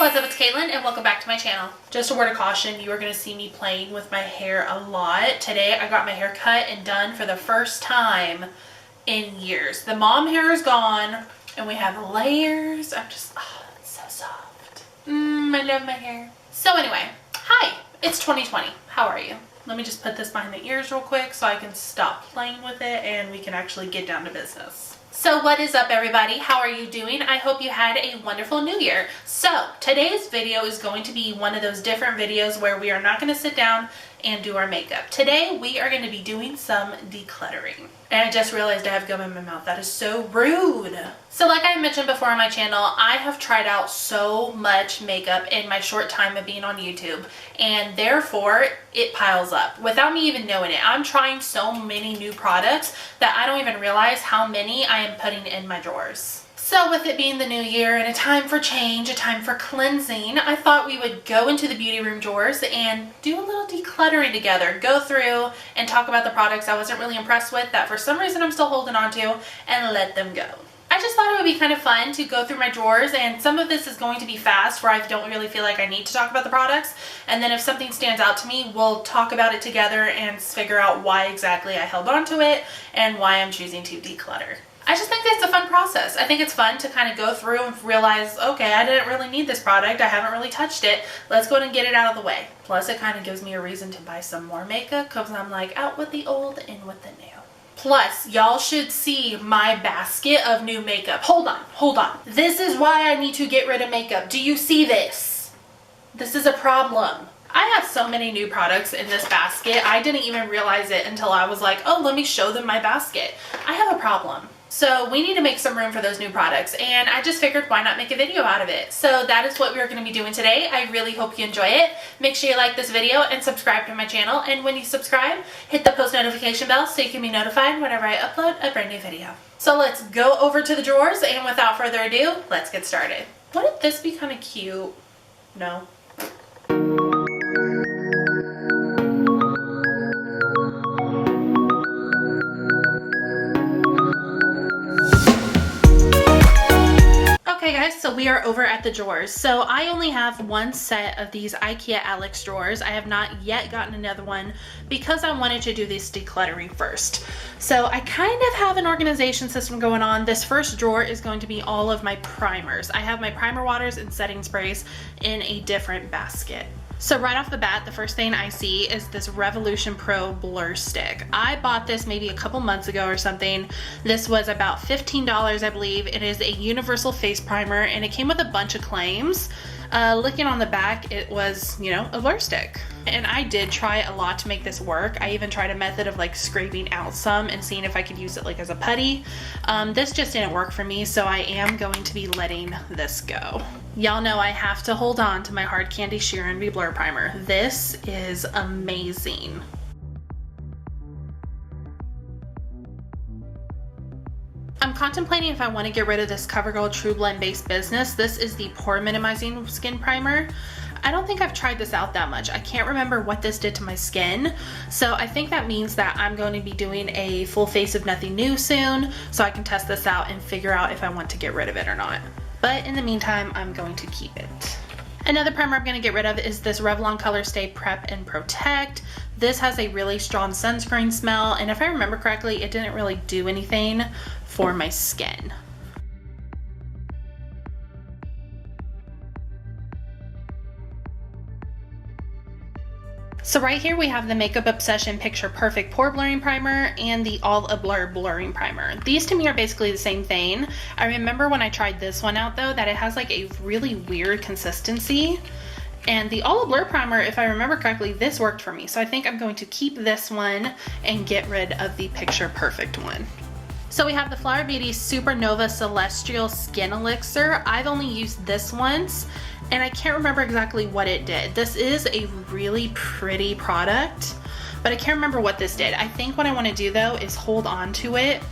What's up, it's Caitlin and welcome back to my channel. Just a word of caution, you are going to see me playing with my hair a lot. Today I got my hair cut and done for the first time in years. The mom hair is gone and we have layers. I'm just, oh, it's so soft. I love my hair. So anyway, hi, it's 2020. How are you? Let me just put this behind the ears real quick so I can stop playing with it and we can actually get down to business. So what is up, everybody? How are you doing? I hope you had a wonderful new year. So today's video is going to be one of those different videos where we are not going to sit down and do our makeup. Today we are going to be doing some decluttering. And I just realized I have gum in my mouth. That is so rude. So like I mentioned before on my channel, I have tried out so much makeup in my short time of being on YouTube, and therefore it piles up without me even knowing it. I'm trying so many new products that I don't even realize how many I am putting in my drawers. So with it being the new year and a time for change, a time for cleansing, I thought we would go into the beauty room drawers and do a little decluttering together. Go through and talk about the products I wasn't really impressed with that for some reason I'm still holding on to, and let them go. I just thought it would be kind of fun to go through my drawers, and some of this is going to be fast where I don't really feel like I need to talk about the products, and then if something stands out to me, we'll talk about it together and figure out why exactly I held on to it and why I'm choosing to declutter. I just think it's a fun process. I think it's fun to kind of go through and realize, okay, I didn't really need this product. I haven't really touched it. Let's go ahead and get it out of the way. Plus, it kind of gives me a reason to buy some more makeup because I'm like out with the old, in with the new. Plus, y'all should see my basket of new makeup. Hold on. This is why I need to get rid of makeup. Do you see this? This is a problem. I have so many new products in this basket. I didn't even realize it until I was like, oh, let me show them my basket. I have a problem. So we need to make some room for those new products, and I just figured why not make a video out of it. So that is what we're going to be doing today. I really hope you enjoy it. Make sure you like this video and subscribe to my channel, and when you subscribe, hit the post notification bell so you can be notified whenever I upload a brand new video. So let's go over to the drawers, and without further ado, let's get started. Wouldn't this be kind of cute? No. Okay guys, so we are over at the drawers. So I only have one set of these IKEA Alex drawers. I have not yet gotten another one because I wanted to do this decluttering first. So I kind of have an organization system going on. This first drawer is going to be all of my primers. I have my primer waters and setting sprays in a different basket. So right off the bat, the first thing I see is this Revolution Pro Blur Stick. I bought this maybe a couple months ago or something. This was about $15, I believe. It is a universal face primer, and it came with a bunch of claims. Looking on the back, it was, you know, a blur stick. And I did try a lot to make this work. I even tried a method of like scraping out some and seeing if I could use it like as a putty. This just didn't work for me, so I am going to be letting this go. Y'all know I have to hold on to my Hard Candy Sheer Envy Blur Primer. This is amazing. I'm contemplating if I want to get rid of this CoverGirl True Blend Base Business. This is the Pore Minimizing Skin Primer. I don't think I've tried this out that much. I can't remember what this did to my skin. So I think that means that I'm going to be doing a full face of Nothing New soon, so I can test this out and figure out if I want to get rid of it or not. But in the meantime, I'm going to keep it. Another primer I'm going to get rid of is this Revlon Color Stay Prep and Protect. This has a really strong sunscreen smell, and if I remember correctly, it didn't really do anything for my skin. So right here we have the Makeup Obsession Picture Perfect Pore Blurring Primer and the All A Blur Blurring Primer. These to me are basically the same thing. I remember when I tried this one out though that it has like a really weird consistency. And the All A Blur Primer, if I remember correctly, this worked for me. So I think I'm going to keep this one and get rid of the Picture Perfect one. So we have the Flower Beauty Supernova Celestial Skin Elixir. I've only used this once, and I can't remember exactly what it did. This is a really pretty product, but I can't remember what this did. I think what I want to do though is hold on to it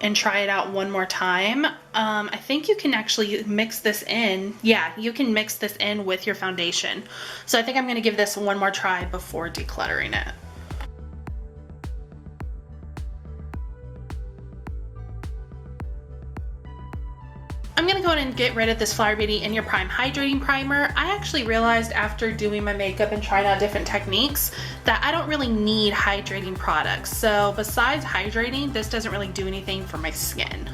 and try it out one more time. I think you can actually mix this in. Yeah, you can mix this in with your foundation. So I think I'm going to give this one more try before decluttering it. I'm gonna go ahead and get rid of this Flower Beauty In Your Prime Hydrating Primer, I actually realized after doing my makeup and trying out different techniques that I don't really need hydrating products. So besides hydrating, this doesn't really do anything for my skin.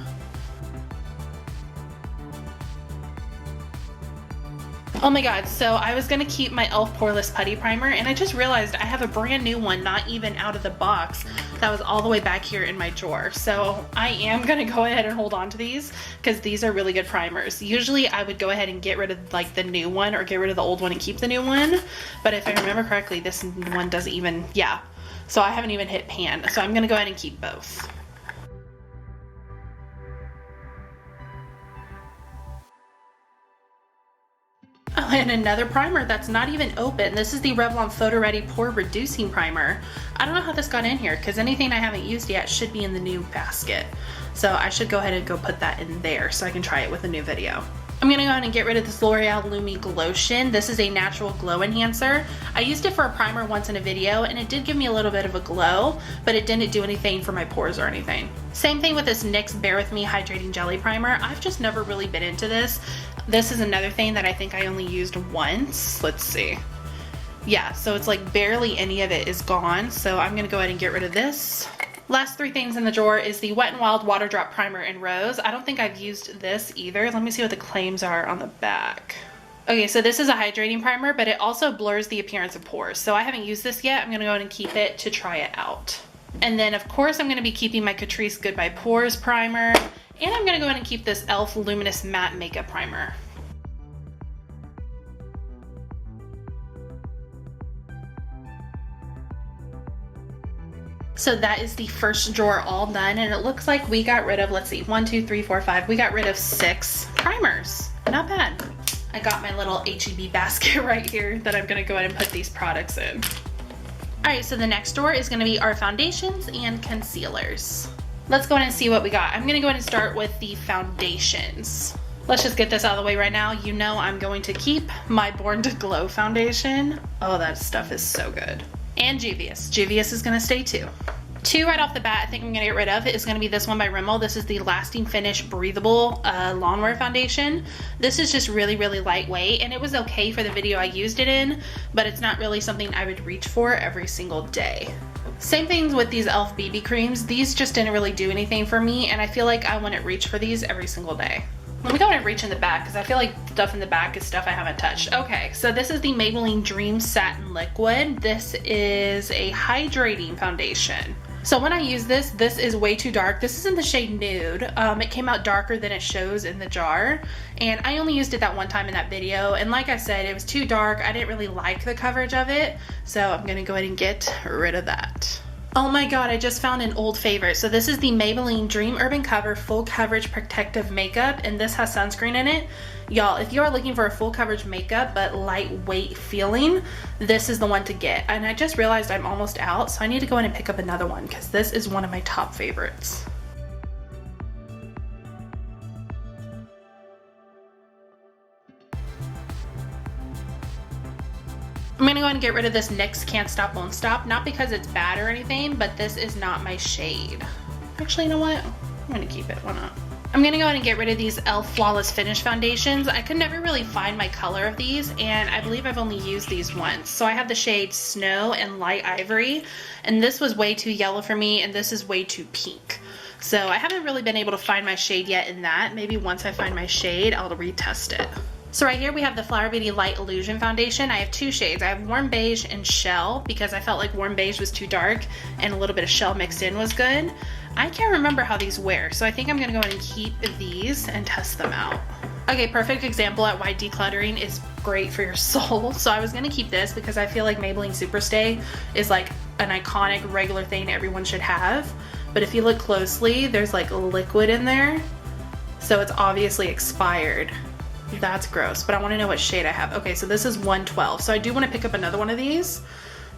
Oh my god, so I was gonna keep my e.l.f. Poreless Putty Primer, and I just realized I have a brand new one, not even out of the box, that was all the way back here in my drawer. So I am gonna go ahead and hold on to these, because these are really good primers. Usually I would go ahead and get rid of like the new one, or get rid of the old one and keep the new one, but if I remember correctly, this one doesn't even, yeah. So I haven't even hit pan, so I'm gonna go ahead and keep both. Oh, and another primer that's not even open. This is the Revlon Photo Ready Pore Reducing Primer. I don't know how this got in here, because anything I haven't used yet should be in the new basket. So I should go ahead and go put that in there so I can try it with a new video. I'm gonna go ahead and get rid of this L'Oreal Lumi Glotion. This is a natural glow enhancer. I used it for a primer once in a video, and it did give me a little bit of a glow, but it didn't do anything for my pores or anything. Same thing with this NYX Bare With Me Hydrating Jelly Primer. I've just never really been into this. This is another thing that I think I only used once. Let's see. Yeah, so it's like barely any of it is gone, so I'm gonna go ahead and get rid of this. Last three things in the drawer is the Wet n Wild Water Drop Primer in Rose. I don't think I've used this either. Let me see what the claims are on the back. Okay, so this is a hydrating primer, but it also blurs the appearance of pores. So I haven't used this yet. I'm gonna go ahead and keep it to try it out. And then of course I'm gonna be keeping my Catrice Goodbye Pores Primer, and I'm gonna go ahead and keep this e.l.f. Luminous Matte Makeup Primer. So that is the first drawer all done, and it looks like we got rid of, let's see, 1, 2, 3, 4, 5. We got rid of 6 primers. Not bad. I got my little H-E-B basket right here that I'm gonna go ahead and put these products in. All right, so the next drawer is gonna be our foundations and concealers. Let's go ahead and see what we got. I'm gonna go ahead and start with the foundations. Let's just get this out of the way right now. You know I'm going to keep my Born to Glow foundation. Oh, that stuff is so good. And Juvia's. Juvia's is gonna stay too. 2 right off the bat I think I'm gonna get rid of is gonna be this one by Rimmel. This is the Lasting Finish Breathable Lawnwear Foundation. This is just really, really lightweight, and it was okay for the video I used it in, but it's not really something I would reach for every single day. Same things with these e.l.f. BB creams. These just didn't really do anything for me, and I feel like I wouldn't reach for these every single day. Let me go ahead and reach in the back, because I feel like stuff in the back is stuff I haven't touched. Okay, so this is the Maybelline Dream Satin Liquid. This is a hydrating foundation. So when I use this, this is way too dark. This is in the shade Nude. It came out darker than it shows in the jar, and I only used it that one time in that video, and like I said, it was too dark. I didn't really like the coverage of it, so I'm gonna go ahead and get rid of that. Oh my god, I just found an old favorite. So this is the Maybelline Dream Urban Cover Full Coverage Protective Makeup, and this has sunscreen in it. Y'all, if you are looking for a full coverage makeup but lightweight feeling, this is the one to get. And I just realized I'm almost out, so I need to go in and pick up another one, because this is one of my top favorites. I'm gonna go ahead and get rid of this NYX Can't Stop Won't Stop, not because it's bad or anything, but this is not my shade. Actually, you know what? I'm gonna keep it, why not? I'm gonna go ahead and get rid of these e.l.f. Flawless Finish foundations. I could never really find my color of these, and I believe I've only used these once. So I have the shade Snow and Light Ivory, and this was way too yellow for me, and this is way too pink. So I haven't really been able to find my shade yet in that. Maybe once I find my shade, I'll retest it. So right here we have the Flower Beauty Light Illusion Foundation. I have 2 shades. I have Warm Beige and Shell, because I felt like Warm Beige was too dark and a little bit of Shell mixed in was good. I can't remember how these wear, so I think I'm gonna go ahead and keep these and test them out. Okay, perfect example at why decluttering is great for your soul. So I was gonna keep this because I feel like Maybelline Superstay is like an iconic regular thing everyone should have. But if you look closely, there's like liquid in there. So it's obviously expired. That's gross, but I want to know what shade I have. Okay, so this is 112. So I do want to pick up another one of these,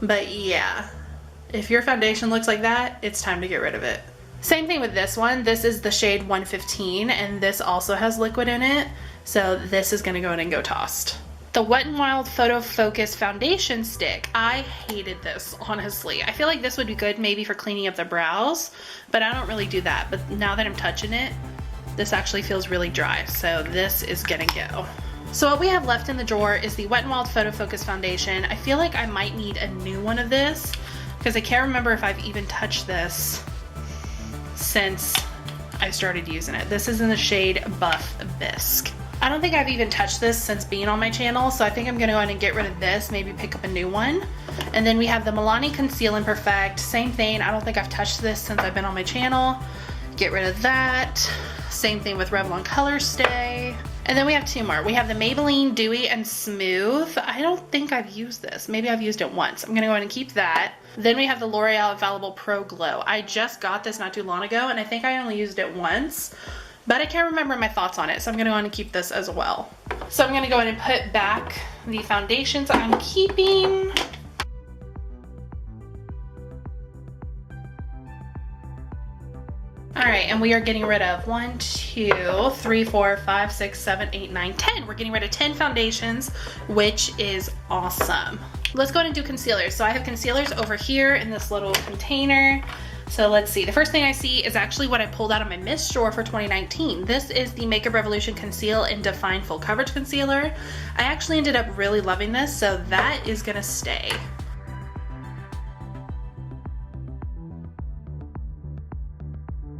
but yeah, if your foundation looks like that, it's time to get rid of it. Same thing with this one. This is the shade 115, and this also has liquid in it. So this is going to go in and go tossed. The Wet n Wild Photo Focus Foundation Stick. I hated this, honestly. I feel like this would be good maybe for cleaning up the brows, but I don't really do that. But now that I'm touching it, This actually feels really dry, so this is gonna go. So what we have left in the drawer is the Wet n Wild Photo Focus Foundation. I feel like I might need a new one of this because I can't remember if I've even touched this since I started using it. This is in the shade Buff Bisque. I don't think I've even touched this since being on my channel, so I think I'm gonna go ahead and get rid of this, maybe pick up a new one. And then we have the Milani Conceal and Perfect. Same thing, I don't think I've touched this since I've been on my channel. Get rid of that. Same thing with Revlon Color Stay. And then we have two more. We have the Maybelline Dewy and Smooth. I don't think I've used this. Maybe I've used it once. I'm gonna go ahead and keep that. Then we have the L'Oreal Infallible Pro Glow. I just got this not too long ago, and I think I only used it once, but I can't remember my thoughts on it, so I'm gonna go ahead and keep this as well. So I'm gonna go ahead and put back the foundations I'm keeping. All right, and we are getting rid of 1, 2, 3, 4, 5, 6, 7, 8, 9, 10. We're getting rid of 10 foundations, which is awesome. Let's go ahead and do concealers. So I have concealers over here in this little container. So let's see, the first thing I see is actually what I pulled out of my mist drawer for 2019. This is the Makeup Revolution Conceal and Define Full Coverage Concealer. I actually ended up really loving this, so that is gonna stay.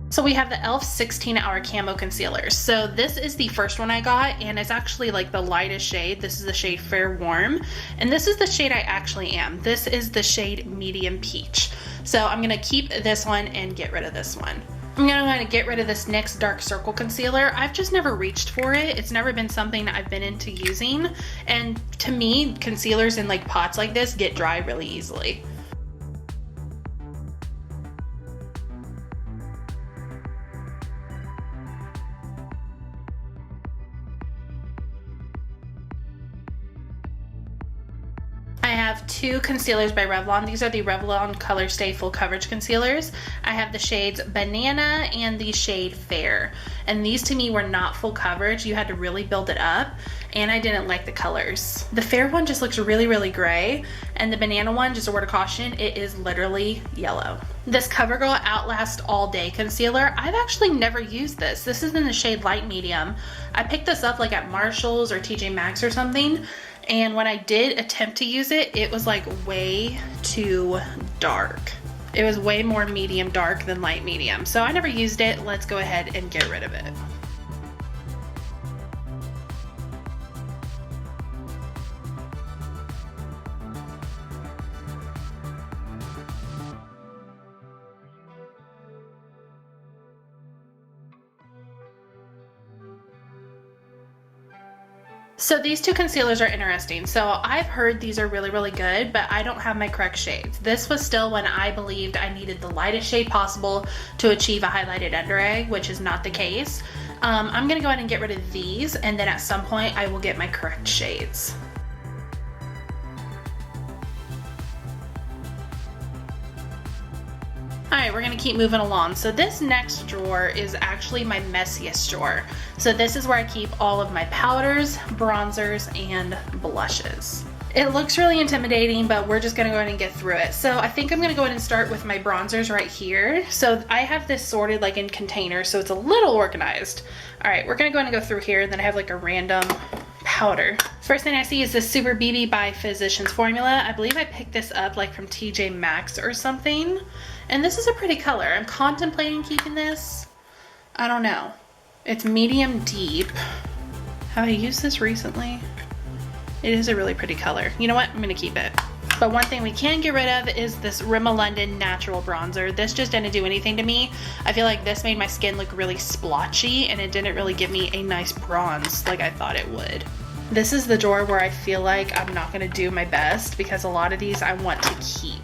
So we have the e.l.f. 16-Hour Camo Concealer. So this is the first one I got, and it's actually like the lightest shade. This is the shade Fair Warm, and this is the shade I actually am. This is the shade Medium Peach. So I'm gonna keep this one and get rid of this one. I'm gonna get rid of this NYX Dark Circle Concealer. I've just never reached for it. It's never been something I've been into using, and to me, concealers in like pots like this get dry really easily. I have two concealers by Revlon. These are the Revlon Color Stay Full Coverage Concealers. I have the shades Banana and the shade Fair. And these to me were not full coverage. You had to really build it up, and I didn't like the colors. The Fair one just looks really, really gray, and the Banana one, just a word of caution, it is literally yellow. This CoverGirl Outlast All Day Concealer, I've actually never used this. This is in the shade Light Medium. I picked this up like at Marshall's or TJ Maxx or something, and when I did attempt to use it, it was like way too dark. It was way more medium dark than light medium. So I never used it. Let's go ahead and get rid of it. So these two concealers are interesting. So I've heard these are really, really good, but I don't have my correct shades. This was still when I believed I needed the lightest shade possible to achieve a highlighted under eye, which is not the case. I'm gonna go ahead and get rid of these, and then at some point I will get my correct shades. All right, we're gonna keep moving along. So this next drawer is actually my messiest drawer. So this is where I keep all of my powders, bronzers, and blushes. It looks really intimidating, but we're just gonna go ahead and get through it. So I think I'm gonna go ahead and start with my bronzers right here. So I have this sorted like in containers, so it's a little organized. All right, we're gonna go ahead and go through here, and then I have like a random powder. First thing I see is this Super BB by Physicians Formula. I believe I picked this up like from TJ Maxx or something. And this is a pretty color. I'm contemplating keeping this. I don't know. It's medium deep. Have I used this recently? It is a really pretty color. You know what? I'm gonna keep it. But one thing we can get rid of is this Rimmel London Natural Bronzer. This just didn't do anything to me. I feel like this made my skin look really splotchy, and it didn't really give me a nice bronze like I thought it would. This is the drawer where I feel like I'm not gonna do my best because a lot of these I want to keep.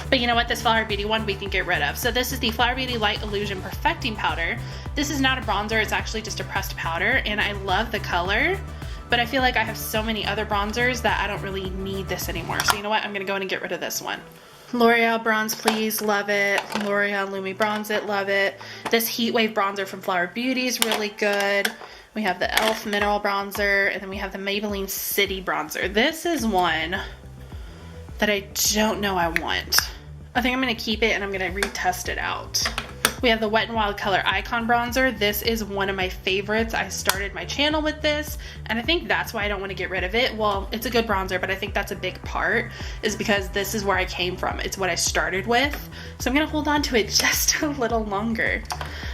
But you know what, this Flower Beauty one we can get rid of. So this is the Flower Beauty Light Illusion Perfecting Powder. This is not a bronzer, it's actually just a pressed powder, and I love the color, but I feel like I have so many other bronzers that I don't really need this anymore. So you know what, I'm gonna go in and get rid of this one. L'Oreal Bronze Please, love it. L'Oreal Lumi Bronze It, love it. This Heat Wave Bronzer from Flower Beauty is really good. We have the e.l.f. Mineral Bronzer, and then we have the Maybelline City Bronzer. This is one that I don't know I want. I think I'm gonna keep it and I'm gonna retest it out. We have the Wet n Wild Color Icon Bronzer. This is one of my favorites. I started my channel with this, and I think that's why I don't want to get rid of it. Well, it's a good bronzer, but I think that's a big part, is because this is where I came from. It's what I started with. So I'm going to hold on to it just a little longer.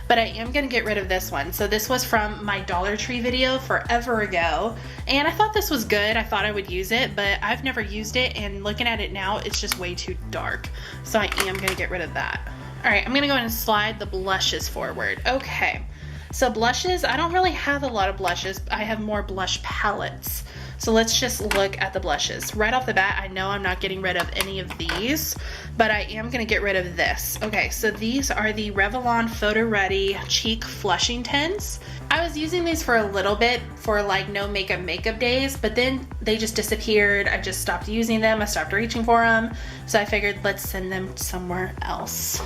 But I am going to get rid of this one. So this was from my Dollar Tree video forever ago, and I thought this was good. I thought I would use it, but I've never used it, and looking at it now, it's just way too dark. So I am going to get rid of that. All right, I'm going to go ahead and slide the blushes forward. Okay, so blushes, I don't really have a lot of blushes. I have more blush palettes. So let's just look at the blushes. Right off the bat, I know I'm not getting rid of any of these, but I am gonna get rid of this. Okay, so these are the Revlon Photo Ready Cheek Flushing Tints. I was using these for a little bit for like no makeup days, but then they just disappeared. I just stopped using them. I stopped reaching for them. So I figured let's send them somewhere else.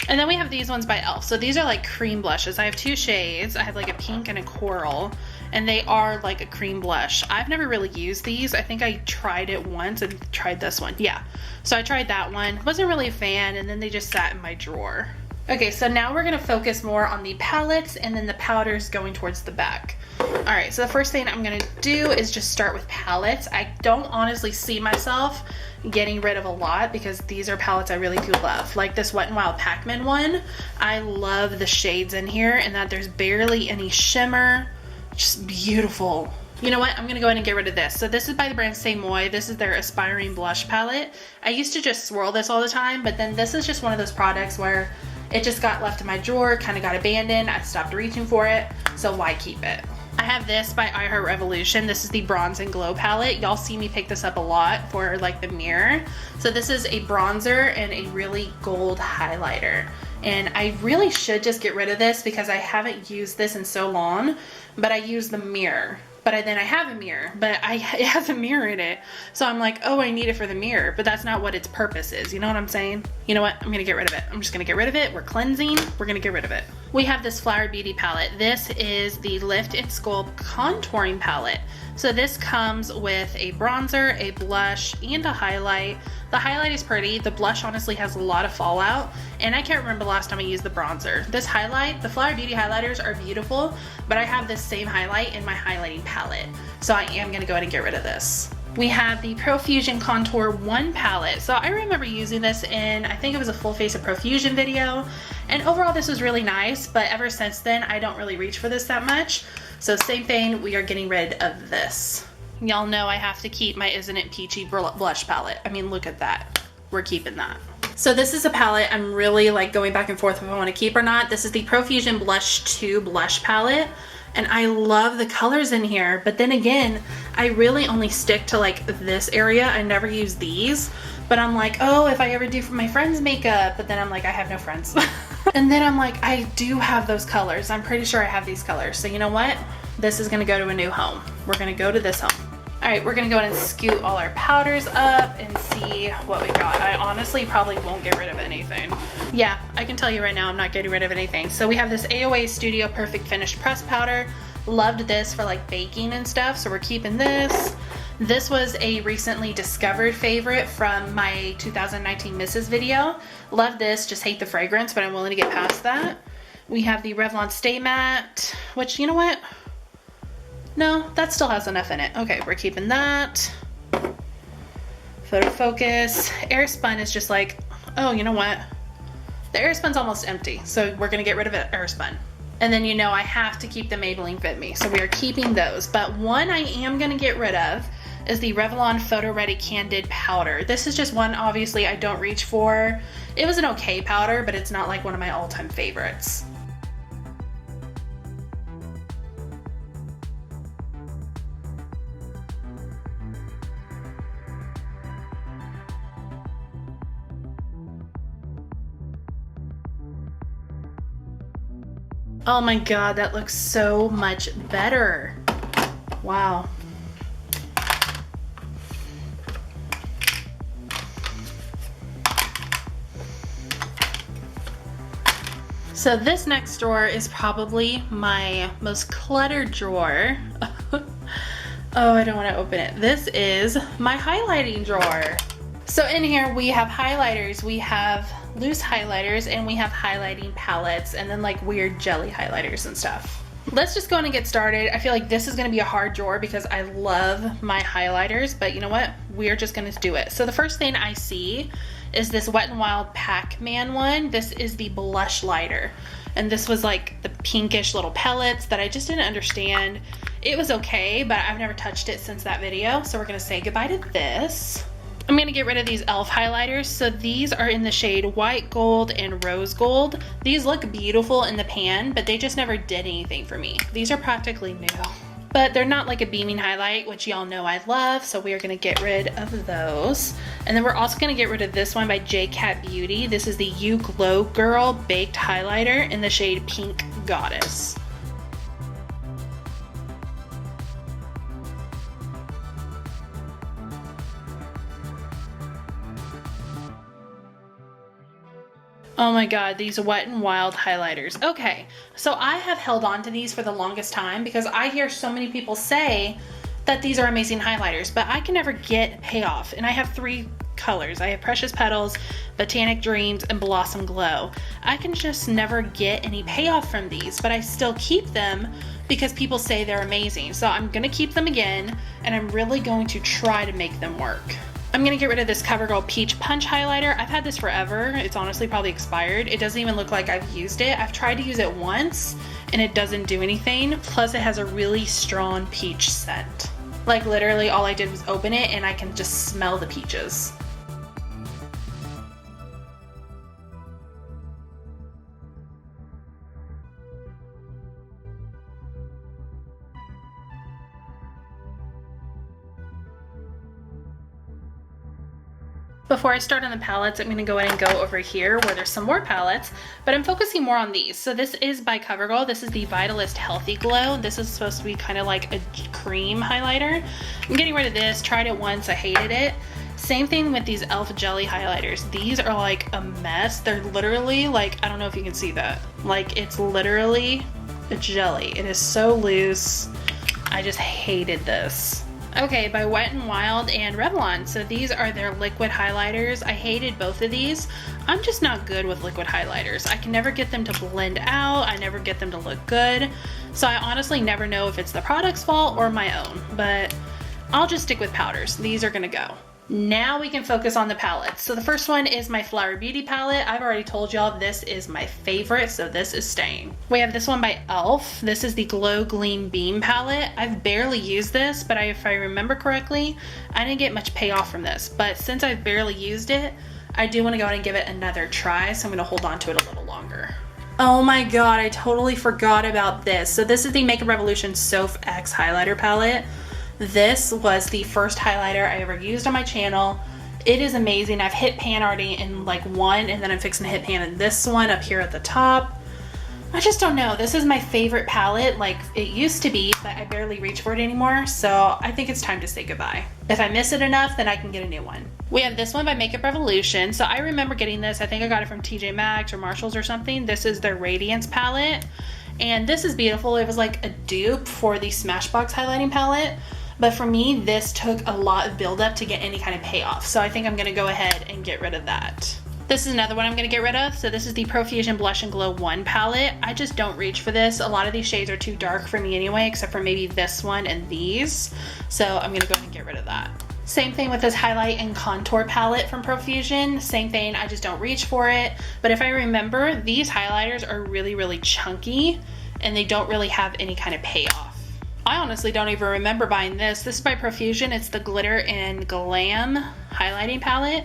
And then we have these ones by e.l.f. So these are like cream blushes. I have two shades. I have like a pink and a coral, and they are like a cream blush. I've never really used these. I think I tried it once and tried this one. Yeah, so I tried that one. Wasn't really a fan, and then they just sat in my drawer. Okay, so now we're gonna focus more on the palettes and then the powders going towards the back. All right, so the first thing I'm gonna do is just start with palettes. I don't honestly see myself getting rid of a lot because these are palettes I really do love. Like this Wet n Wild Pac-Man one. I love the shades in here and that there's barely any shimmer. Just beautiful. You know what? I'm gonna go ahead and get rid of this. So this is by the brand Say Moi. This is their Aspiring Blush Palette. I used to just swirl this all the time, but then this is just one of those products where it just got left in my drawer, kind of got abandoned. I stopped reaching for it, so why keep it? I have this by I Heart Revolution. This is the Bronze and Glow palette. Y'all see me pick this up a lot for like the mirror. So this is a bronzer and a really gold highlighter. And I really should just get rid of this because I haven't used this in so long, but I use the mirror. But then I have a mirror, but it has a mirror in it. So I'm like, oh, I need it for the mirror, but that's not what its purpose is. You know what I'm saying? You know what? I'm gonna get rid of it. I'm just gonna get rid of it. We're cleansing. We're gonna get rid of it. We have this Flower Beauty palette. This is the Lift and Sculpt Contouring palette. So this comes with a bronzer, a blush, and a highlight. The highlight is pretty. The blush honestly has a lot of fallout, and I can't remember the last time I used the bronzer. This highlight, the Flower Beauty highlighters are beautiful, but I have this same highlight in my highlighting palette. So I am gonna go ahead and get rid of this. We have the Profusion Contour 1 palette. So I remember using this in, I think it was a full face of Profusion video, and overall this was really nice, but ever since then I don't really reach for this that much. So same thing, we are getting rid of this. Y'all know I have to keep my Isn't It Peachy blush palette. I mean, look at that. We're keeping that. So this is a palette I'm really like going back and forth if I want to keep or not. This is the Profusion Blush 2 blush palette. And I love the colors in here, but then again, I really only stick to like this area. I never use these, but I'm like, oh, if I ever do for my friends' makeup, but then I'm like, I have no friends. And then I'm like, I do have those colors. I'm pretty sure I have these colors. So you know what? This is gonna go to a new home. We're gonna go to this home. All right, we're gonna go ahead and scoot all our powders up and see what we got. I honestly probably won't get rid of anything. Yeah, I can tell you right now I'm not getting rid of anything. So we have this AOA Studio Perfect Finish Press Powder. Loved this for like baking and stuff, so we're keeping this. This was a recently discovered favorite from my 2019 Misses video. Love this, just hate the fragrance, but I'm willing to get past that. We have the Revlon Stay Matte, which, you know what? No, that still has enough in it. Okay, we're keeping that. Photo Focus. Airspun is just like, oh, you know what? The Airspun's almost empty, so we're gonna get rid of it, Airspun. And then you know I have to keep the Maybelline Fit Me, so we are keeping those. But one I am gonna get rid of is the Revlon Photo Ready Candid Powder. This is just one, obviously, I don't reach for. It was an okay powder, but it's not like one of my all-time favorites. Oh my god, that looks so much better. Wow. So this next drawer is probably my most cluttered drawer. Oh, I don't want to open it. This is my highlighting drawer. So in here we have highlighters, we have loose highlighters, and we have highlighting palettes, and then like weird jelly highlighters and stuff. Let's just go on and get started. I feel like this is gonna be a hard drawer because I love my highlighters, but you know what? We're just gonna do it. So the first thing I see is this Wet n Wild Pac-Man one. This is the blush lighter. And this was like the pinkish little pellets that I just didn't understand. It was okay, but I've never touched it since that video. So we're gonna say goodbye to this. I'm gonna get rid of these e.l.f. highlighters. So these are in the shade White Gold and Rose Gold. These look beautiful in the pan, but they just never did anything for me. These are practically new, but they're not like a beaming highlight, which y'all know I love. So we are gonna get rid of those. And then we're also gonna get rid of this one by J Cat Beauty. This is the You Glow Girl Baked Highlighter in the shade Pink Goddess. Oh my god, these Wet n Wild highlighters. Okay, so I have held on to these for the longest time because I hear so many people say that these are amazing highlighters, but I can never get payoff. And I have 3 colors. I have Precious Petals, Botanic Dreams, and Blossom Glow. I can just never get any payoff from these, but I still keep them because people say they're amazing. So I'm gonna keep them again, and I'm really going to try to make them work. I'm gonna get rid of this CoverGirl Peach Punch highlighter. I've had this forever. It's honestly probably expired. It doesn't even look like I've used it. I've tried to use it once and it doesn't do anything. Plus it has a really strong peach scent. Like literally all I did was open it and I can just smell the peaches. Before I start on the palettes, I'm going to go ahead and go over here where there's some more palettes, but I'm focusing more on these. So this is by CoverGirl. This is the Vitalist Healthy Glow. This is supposed to be kind of like a cream highlighter. I'm getting rid of this. Tried it once. I hated it. Same thing with these e.l.f. jelly highlighters. These are like a mess. They're literally like, I don't know if you can see that. Like it's literally a jelly. It is so loose. I just hated this. Okay, by Wet n Wild and Revlon. So these are their liquid highlighters. I hated both of these. I'm just not good with liquid highlighters. I can never get them to blend out. I never get them to look good. So I honestly never know if it's the product's fault or my own, but I'll just stick with powders. These are gonna go. Now we can focus on the palettes. So the first one is my Flower Beauty palette. I've already told y'all this is my favorite, so this is staying. We have this one by e.l.f. This is the Glow Gleam Beam palette. I've barely used this, but if I remember correctly, I didn't get much payoff from this. But since I've barely used it, I do want to go ahead and give it another try, so I'm gonna hold on to it a little longer. Oh my god, I totally forgot about this. So this is the Makeup Revolution Soph X highlighter palette. This was the first highlighter I ever used on my channel. It is amazing. I've hit pan already in like one, and then I'm fixing to hit pan in this one up here at the top. I just don't know. This is my favorite palette. Like it used to be, but I barely reach for it anymore. So I think it's time to say goodbye. If I miss it enough, then I can get a new one. We have this one by Makeup Revolution. So I remember getting this. I think I got it from TJ Maxx or Marshalls or something. This is their Radiance palette. And this is beautiful. It was like a dupe for the Smashbox highlighting palette. But for me, this took a lot of buildup to get any kind of payoff. So I think I'm gonna go ahead and get rid of that. This is another one I'm gonna get rid of. So this is the Profusion Blush and Glow 1 palette. I just don't reach for this. A lot of these shades are too dark for me anyway, except for maybe this one and these. So I'm gonna go ahead and get rid of that. Same thing with this highlight and contour palette from Profusion. Same thing, I just don't reach for it. But if I remember, these highlighters are really, really chunky and they don't really have any kind of payoff. I honestly don't even remember buying this. This is by Profusion. It's the Glitter and Glam highlighting palette.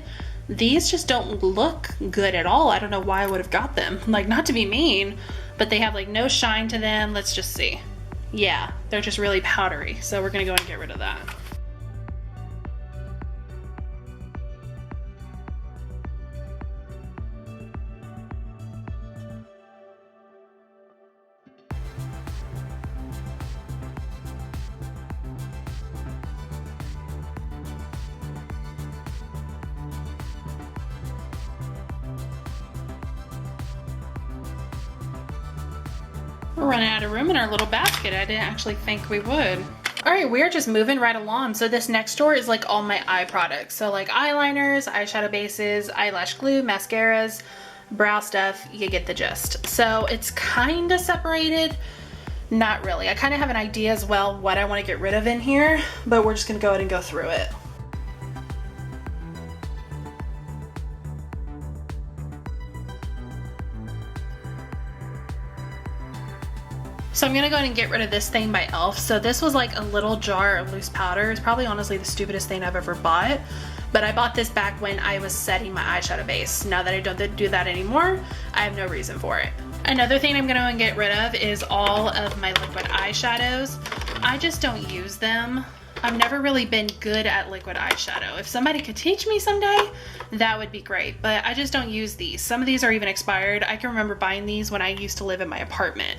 These just don't look good at all. I don't know why I would have got them. Like, not to be mean, but they have like no shine to them. Let's just see. Yeah, they're just really powdery. So we're gonna go and get rid of that. We're running out of room in our little basket. I didn't actually think we would. All right, we're just moving right along. So this next drawer is like all my eye products. So like eyeliners, eyeshadow bases, eyelash glue, mascaras, brow stuff, you get the gist. So it's kind of separated. Not really. I kind of have an idea as well what I want to get rid of in here, but we're just going to go ahead and go through it. So I'm gonna go ahead and get rid of this thing by e.l.f. So this was like a little jar of loose powder. It's probably honestly the stupidest thing I've ever bought, but I bought this back when I was setting my eyeshadow base. Now that I don't do that anymore, I have no reason for it. Another thing I'm gonna get rid of is all of my liquid eyeshadows. I just don't use them. I've never really been good at liquid eyeshadow. If somebody could teach me someday, that would be great, but I just don't use these. Some of these are even expired. I can remember buying these when I used to live in my apartment.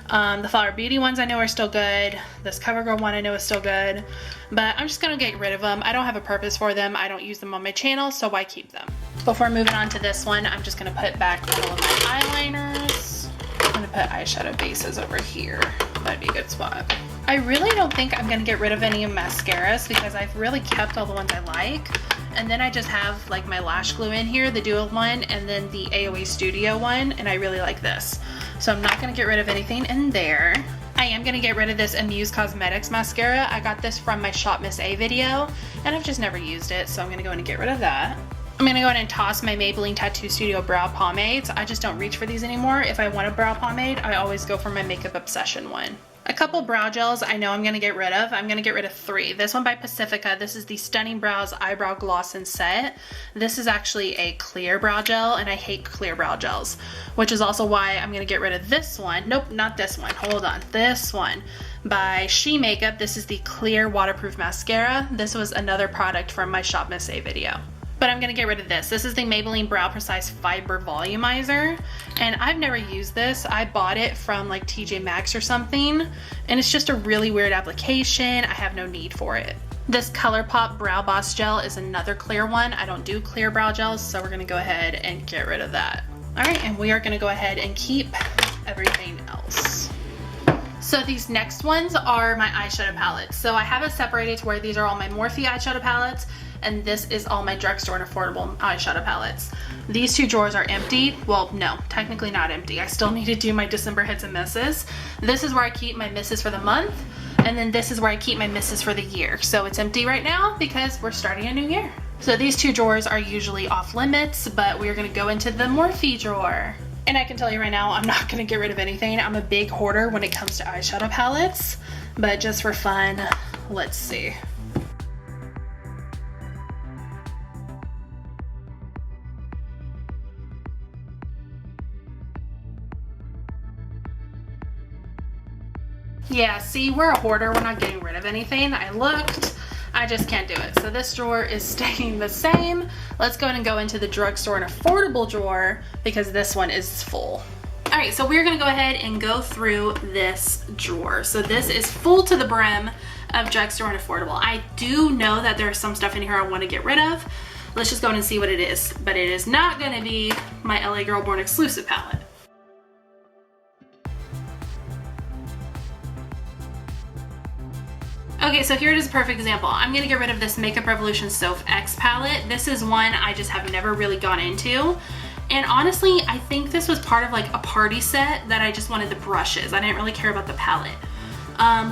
The Flower Beauty ones I know are still good. This CoverGirl one I know is still good, but I'm just gonna get rid of them. I don't have a purpose for them. I don't use them on my channel, so why keep them? Before moving on to this one, I'm just gonna put back all of my eyeliners. I'm gonna put eyeshadow bases over here. That'd be a good spot. I really don't think I'm gonna get rid of any mascaras because I've really kept all the ones I like. And then I just have like my lash glue in here, the Duo one, and then the AOA Studio one, and I really like this. So I'm not gonna get rid of anything in there. I am gonna get rid of this Amuse Cosmetics mascara. I got this from my Shop Miss A video, and I've just never used it, so I'm gonna go in and get rid of that. I'm gonna go ahead and toss my Maybelline Tattoo Studio brow pomades. I just don't reach for these anymore. If I want a brow pomade, I always go for my Makeup Obsession one. A couple brow gels I know I'm gonna get rid of. I'm gonna get rid of 3. This one by Pacifica. This is the Stunning Brows Eyebrow Gloss and Set. This is actually a clear brow gel, and I hate clear brow gels, which is also why I'm gonna get rid of this one. Nope, not this one. Hold on. This one by She Makeup. This is the clear waterproof mascara. This was another product from my Shop Miss A video. But I'm gonna get rid of this. This is the Maybelline Brow Precise Fiber Volumizer, and I've never used this. I bought it from like TJ Maxx or something, and it's just a really weird application. I have no need for it. This ColourPop Brow Boss Gel is another clear one. I don't do clear brow gels, so we're gonna go ahead and get rid of that. All right, and we are gonna go ahead and keep everything else. So these next ones are my eyeshadow palettes. So I have it separated to where these are all my Morphe eyeshadow palettes, and this is all my drugstore and affordable eyeshadow palettes. These 2 drawers are empty. Well, no, technically not empty. I still need to do my December hits and misses. This is where I keep my misses for the month, and then this is where I keep my misses for the year. So it's empty right now because we're starting a new year. So these 2 drawers are usually off limits, but we're gonna go into the Morphe drawer. And I can tell you right now, I'm not gonna get rid of anything. I'm a big hoarder when it comes to eyeshadow palettes, but just for fun, let's see. Yeah, see, we're a hoarder. We're not getting rid of anything. I looked, I just can't do it. So this drawer is staying the same. Let's go ahead and go into the drugstore and affordable drawer because this one is full. All right, so we're gonna go ahead and go through this drawer. So this is full to the brim of drugstore and affordable. I do know that there's some stuff in here I wanna get rid of. Let's just go ahead and see what it is. But it is not gonna be my LA Girl Born exclusive palette. Okay, so here it is a perfect example. I'm gonna get rid of this Makeup Revolution Soph X palette. This is one I just have never really gone into. And honestly, I think this was part of like a party set that I just wanted the brushes. I didn't really care about the palette.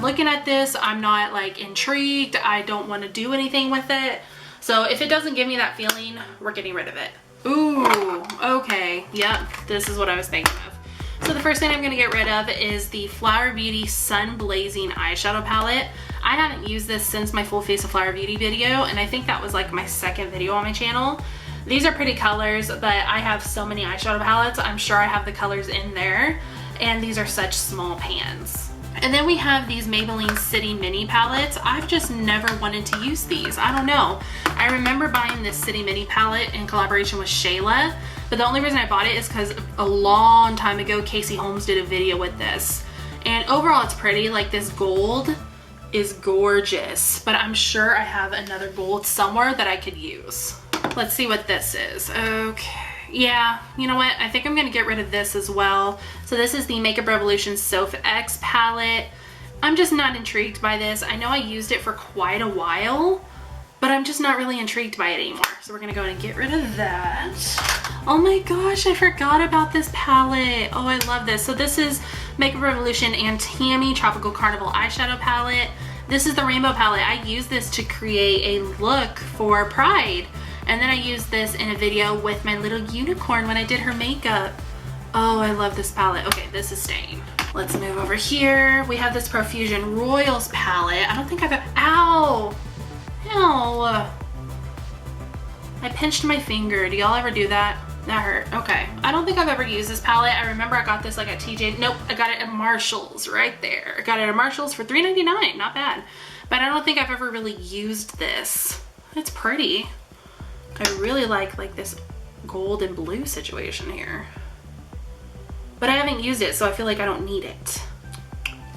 Looking at this, I'm not like intrigued. I don't wanna do anything with it. So if it doesn't give me that feeling, we're getting rid of it. Ooh, okay, yep, this is what I was thinking of. So the first thing I'm gonna get rid of is the Flower Beauty Sun Blazing Eyeshadow Palette. I haven't used this since my Full Face of Flower Beauty video, and I think that was like my second video on my channel. These are pretty colors, but I have so many eyeshadow palettes, I'm sure I have the colors in there, and these are such small pans. And then we have these Maybelline City Mini palettes. I've just never wanted to use these. I don't know. I remember buying this City Mini palette in collaboration with Shayla, but the only reason I bought it is because a long time ago, Casey Holmes did a video with this. And overall, it's pretty. Like, this gold is gorgeous, but I'm sure I have another gold somewhere that I could use. Let's see what this is. Okay. Yeah, you know what? I think I'm gonna get rid of this as well. So this is the Makeup Revolution Soph X palette. I'm just not intrigued by this. I know I used it for quite a while, but I'm just not really intrigued by it anymore. So we're gonna go ahead and get rid of that. Oh my gosh, I forgot about this palette. Oh, I love this. So this is Makeup Revolution and Tammy Tropical Carnival eyeshadow palette. This is the rainbow palette. I used this to create a look for Pride. And then I used this in a video with my little unicorn when I did her makeup. Oh, I love this palette. Okay, this is staying. Let's move over here. We have this Profusion Royals palette. I don't think I've, ow! Ow! I pinched my finger. Do y'all ever do that? That hurt. Okay. I don't think I've ever used this palette. I remember I got this like at TJ. Nope, I got it at Marshall's right there. I got it at Marshall's for $3.99. Not bad. But I don't think I've ever really used this. It's pretty. I really like this gold and blue situation here. But I haven't used it, so I feel like I don't need it.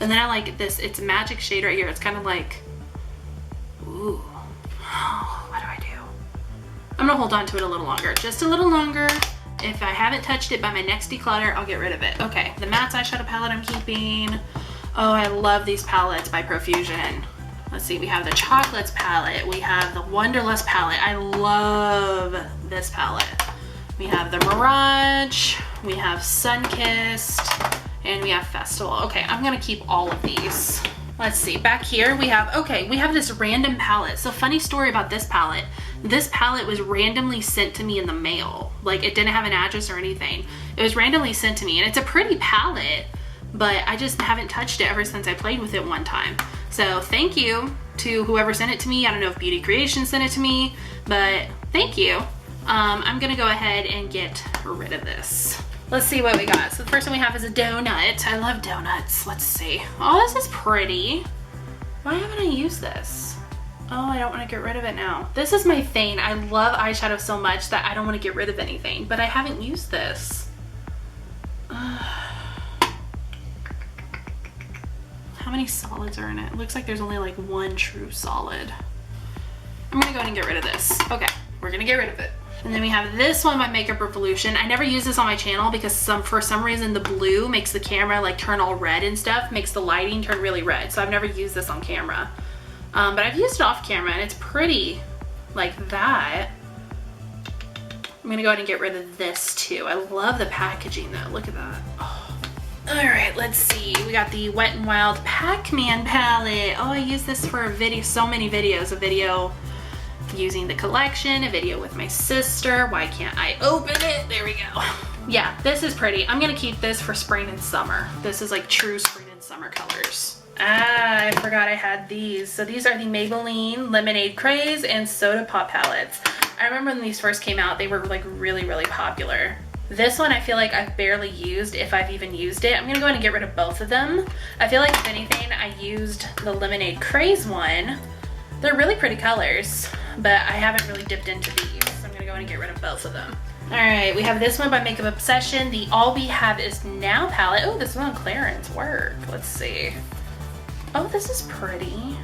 And then I like this, it's magic shade right here. It's kind of like, ooh, oh, what do I do? I'm gonna hold on to it a little longer, just a little longer. If I haven't touched it by my next declutter, I'll get rid of it. Okay, the matte eyeshadow palette I'm keeping. Oh, I love these palettes by Profusion. Let's see, we have the Chocolates palette. We have the Wonderlust palette. I love this palette. We have the Mirage, we have Sunkissed, and we have Festival. Okay, I'm gonna keep all of these. Let's see, back here we have, okay, we have this random palette. So funny story about this palette. This palette was randomly sent to me in the mail. Like it didn't have an address or anything. It was randomly sent to me and it's a pretty palette, but I just haven't touched it ever since I played with it one time. So thank you to whoever sent it to me. I don't know if Beauty Creation sent it to me, but thank you. I'm gonna go ahead and get rid of this. Let's see what we got. So the first one we have is a donut. I love donuts. Let's see. Oh, this is pretty. Why haven't I used this? Oh, I don't want to get rid of it now. This is my thing. I love eyeshadow so much that I don't want to get rid of anything, but I haven't used this. How many solids are in it? It looks like there's only like one true solid. I'm gonna go ahead and get rid of this. Okay, we're gonna get rid of it. And then we have this one by Makeup Revolution. I never use this on my channel because for some reason the blue makes the camera like turn all red and stuff, makes the lighting turn really red. So I've never used this on camera. But I've used it off camera and it's pretty like that. I'm gonna go ahead and get rid of this too. I love the packaging though, look at that. Oh. All right, let's see. We got the Wet n Wild Pac-Man palette. Oh, I use this for a video, so many videos. A video using the collection, a video with my sister. Why can't I open it? There we go. Yeah, this is pretty. I'm gonna keep this for spring and summer. This is like true spring and summer colors. Ah, I forgot I had these. So these are the Maybelline Lemonade Craze and Soda Pop palettes. I remember when these first came out, they were like really, really popular. This one I feel like I've barely used, if I've even used it. I'm gonna go ahead and get rid of both of them. I feel like if anything, I used the Lemonade Craze one. They're really pretty colors, but I haven't really dipped into these. So I'm gonna go ahead and get rid of both of them. All right, we have this one by Makeup Obsession, the All We Have Is Now palette. Oh, this one on clearance, work. Let's see. Oh, this is pretty.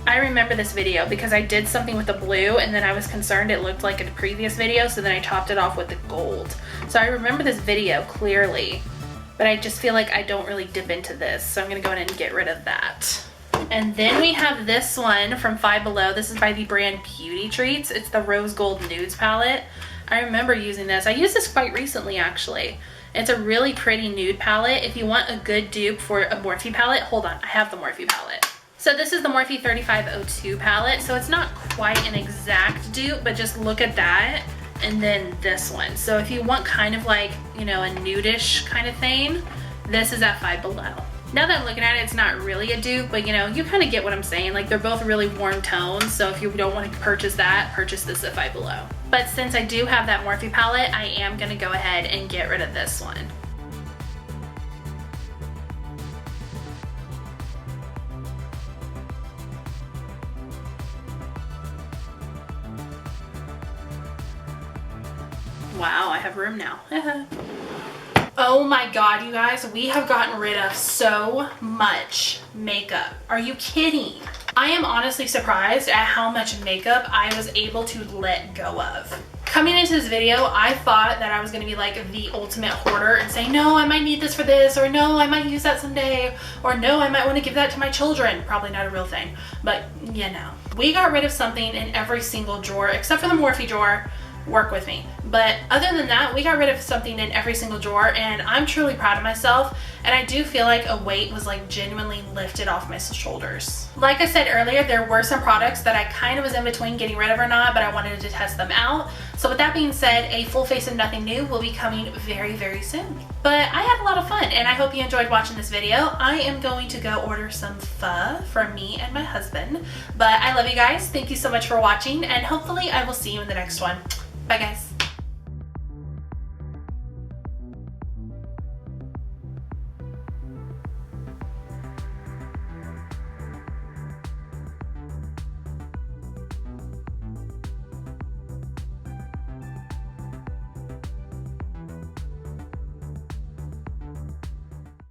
I remember this video because I did something with the blue and then I was concerned it looked like a previous video, so then I topped it off with the gold. So I remember this video clearly, but I just feel like I don't really dip into this, so I'm gonna go ahead and get rid of that. And then we have this one from Five Below. This is by the brand Beauty Treats. It's the Rose Gold Nudes palette. I remember using this. I used this quite recently actually. It's a really pretty nude palette. If you want a good dupe for a Morphe palette, hold on, I have the Morphe palette. So this is the Morphe 3502 palette. So it's not quite an exact dupe, but just look at that. And then this one. So if you want kind of like, you know, a nudish kind of thing, this is at Five Below. Now that I'm looking at it, it's not really a dupe, but you know, you kind of get what I'm saying. Like they're both really warm tones. So if you don't want to purchase that, purchase this at Five Below. But since I do have that Morphe palette, I am gonna go ahead and get rid of this one. Wow, I have room now. Oh my god, you guys, we have gotten rid of so much makeup. Are you kidding? I am honestly surprised at how much makeup I was able to let go of. Coming into this video, I thought that I was gonna be like the ultimate hoarder and say, no, I might need this for this, or no, I might use that someday, or no, I might want to give that to my children. Probably not a real thing, but you know. We got rid of something in every single drawer, except for the Morphe drawer. Work with me. But other than that, we got rid of something in every single drawer, and I'm truly proud of myself, and I do feel like a weight was like genuinely lifted off my shoulders. Like I said earlier, there were some products that I kind of was in between getting rid of or not, but I wanted to test them out. So with that being said, a full face of nothing new will be coming very, very soon. But I had a lot of fun, and I hope you enjoyed watching this video. I am going to go order some pho for me and my husband. But I love you guys. Thank you so much for watching, and hopefully I will see you in the next one. Bye guys.